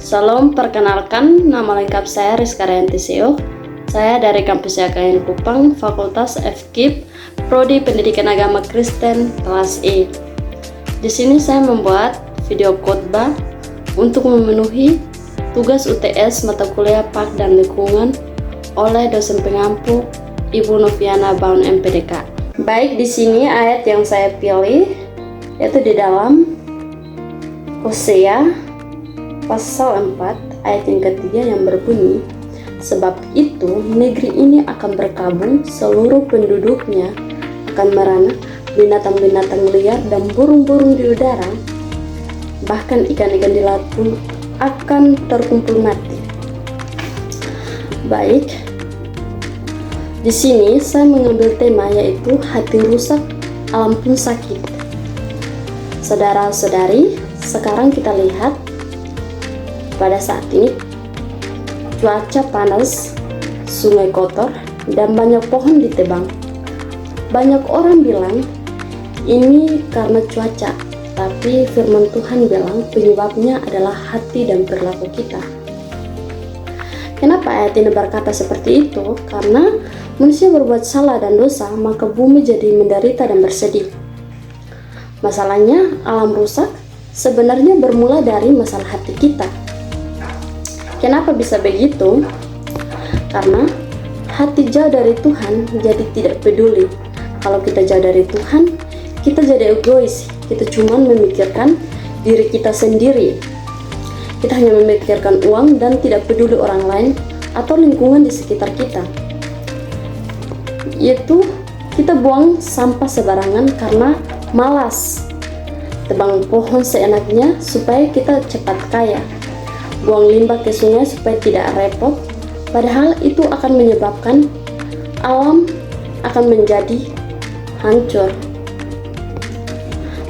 Salam, perkenalkan nama lengkap saya Rizka Riantisio. Saya dari Kampus YKN Kupang, Fakultas FKIP, Prodi Pendidikan Agama Kristen kelas E. Di sini saya membuat video khotbah untuk memenuhi tugas UTS mata kuliah PAK dan Lingkungan oleh dosen pengampu Ibu Noviana Baun MPDK. Baik, di sini ayat yang saya pilih yaitu di dalam Hosea pasal 4 ayat yang ketiga yang berbunyi, sebab itu negeri ini akan berkabung, seluruh penduduknya akan merana, binatang-binatang liar dan burung-burung di udara, bahkan ikan-ikan di laut pun akan terkumpul mati. Baik, di sini saya mengambil tema yaitu hati rusak, alam pun sakit. Saudara-saudari, sekarang kita lihat pada saat ini cuaca panas, sungai kotor, dan banyak pohon ditebang. Banyak orang bilang ini karena cuaca, tapi firman Tuhan bilang penyebabnya adalah hati dan perilaku kita. Kenapa ayat ini berkata seperti itu? Karena manusia berbuat salah dan dosa, maka bumi jadi menderita dan bersedih. Masalahnya, alam rusak sebenarnya bermula dari masalah hati kita. Kenapa bisa begitu? Karena hati jauh dari Tuhan, jadi tidak peduli. Kalau kita jauh dari Tuhan, kita jadi egois. Kita cuma memikirkan diri kita sendiri. Kita hanya memikirkan uang dan tidak peduli orang lain atau lingkungan di sekitar kita. Yaitu kita buang sampah sembarangan karena malas. Tebang pohon seenaknya supaya kita cepat kaya. Buang limbah ke sungai supaya tidak repot, padahal itu akan menyebabkan alam akan menjadi hancur.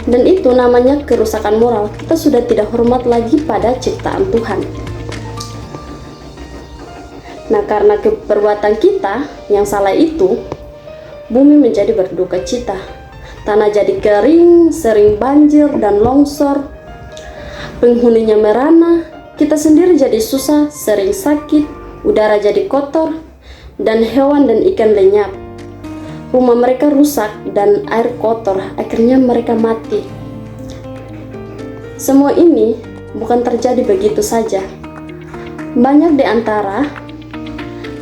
Dan itu namanya kerusakan moral. Kita sudah tidak hormat lagi pada ciptaan Tuhan. Nah, karena perbuatan kita yang salah itu, bumi menjadi berduka cita. Tanah jadi kering, sering banjir dan longsor. Penghuninya merana, kita sendiri jadi susah, sering sakit, udara jadi kotor, dan hewan dan ikan lenyap. Rumah mereka rusak dan air kotor, akhirnya mereka mati. Semua ini bukan terjadi begitu saja. Banyak di antara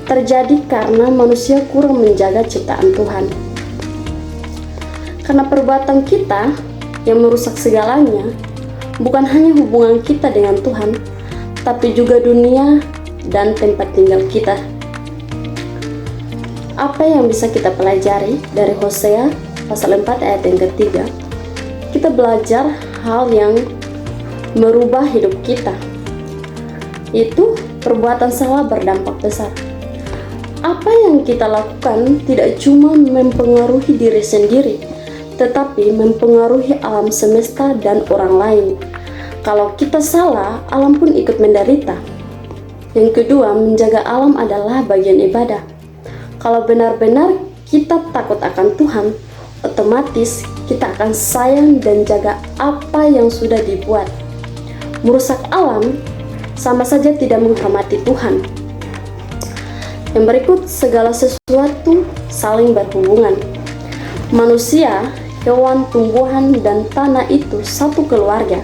terjadi karena manusia kurang menjaga ciptaan Tuhan. Karena perbuatan kita yang merusak segalanya, bukan hanya hubungan kita dengan Tuhan, tapi juga dunia dan tempat tinggal kita. Apa yang bisa kita pelajari dari Hosea pasal 4 ayat yang ketiga? Kita belajar hal yang merubah hidup kita. Itu perbuatan salah berdampak besar. Apa yang kita lakukan tidak cuma mempengaruhi diri sendiri, tetapi mempengaruhi alam semesta dan orang lain. Kalau kita salah, alam pun ikut menderita. Yang kedua, menjaga alam adalah bagian ibadah. Kalau benar-benar kita takut akan Tuhan, otomatis kita akan sayang dan jaga apa yang sudah dibuat. Merusak alam sama saja tidak menghormati Tuhan. Yang berikut, segala sesuatu saling berhubungan. Manusia, hewan, tumbuhan, dan tanah itu satu keluarga.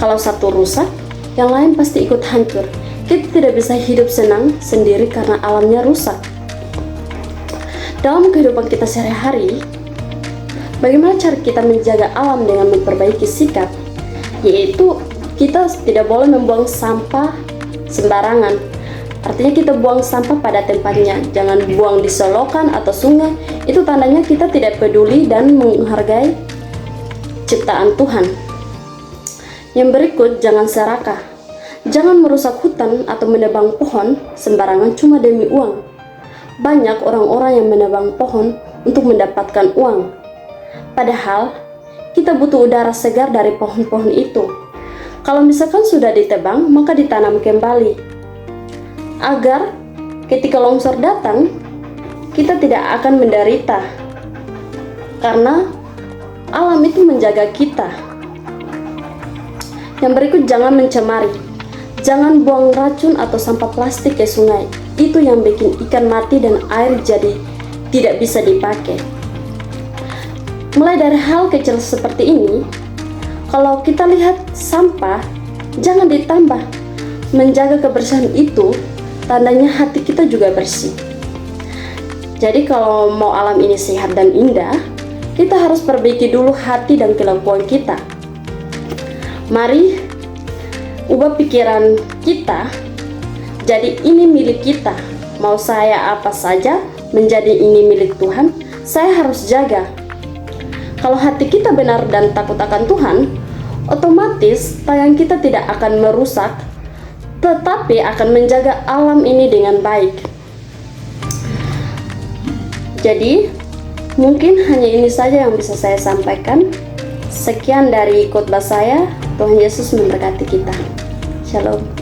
Kalau satu rusak, yang lain pasti ikut hancur. Kita tidak bisa hidup senang sendiri karena alamnya rusak. Dalam kehidupan kita sehari-hari, bagaimana cara kita menjaga alam dengan memperbaiki sikap? Yaitu kita tidak boleh membuang sampah sembarangan. Artinya kita buang sampah pada tempatnya. Jangan buang di selokan atau sungai. Itu tandanya kita tidak peduli dan menghargai ciptaan Tuhan. Yang berikut, jangan serakah. Jangan merusak hutan atau menebang pohon sembarangan cuma demi uang. Banyak orang-orang yang menebang pohon untuk mendapatkan uang. Padahal, kita butuh udara segar dari pohon-pohon itu. Kalau misalkan sudah ditebang, maka ditanam kembali. Agar ketika longsor datang, kita tidak akan menderita. Karena alam itu menjaga kita. Yang berikut, jangan mencemari. Jangan buang racun atau sampah plastik ke sungai. Itu yang bikin ikan mati dan air jadi tidak bisa dipakai. Mulai dari hal kecil seperti ini, kalau kita lihat sampah, jangan ditambah. Menjaga kebersihan itu tandanya hati kita juga bersih. Jadi kalau mau alam ini sehat dan indah, kita harus perbaiki dulu hati dan kelakuan kita. Mari ubah pikiran kita, jadi ini milik kita. Mau saya apa saja menjadi ini milik Tuhan, saya harus jaga. Kalau hati kita benar dan takut akan Tuhan, otomatis tangan kita tidak akan merusak, tetapi akan menjaga alam ini dengan baik. Jadi, mungkin hanya ini saja yang bisa saya sampaikan. Sekian dari khotbah saya. Tuhan Yesus memberkati kita. Shalom.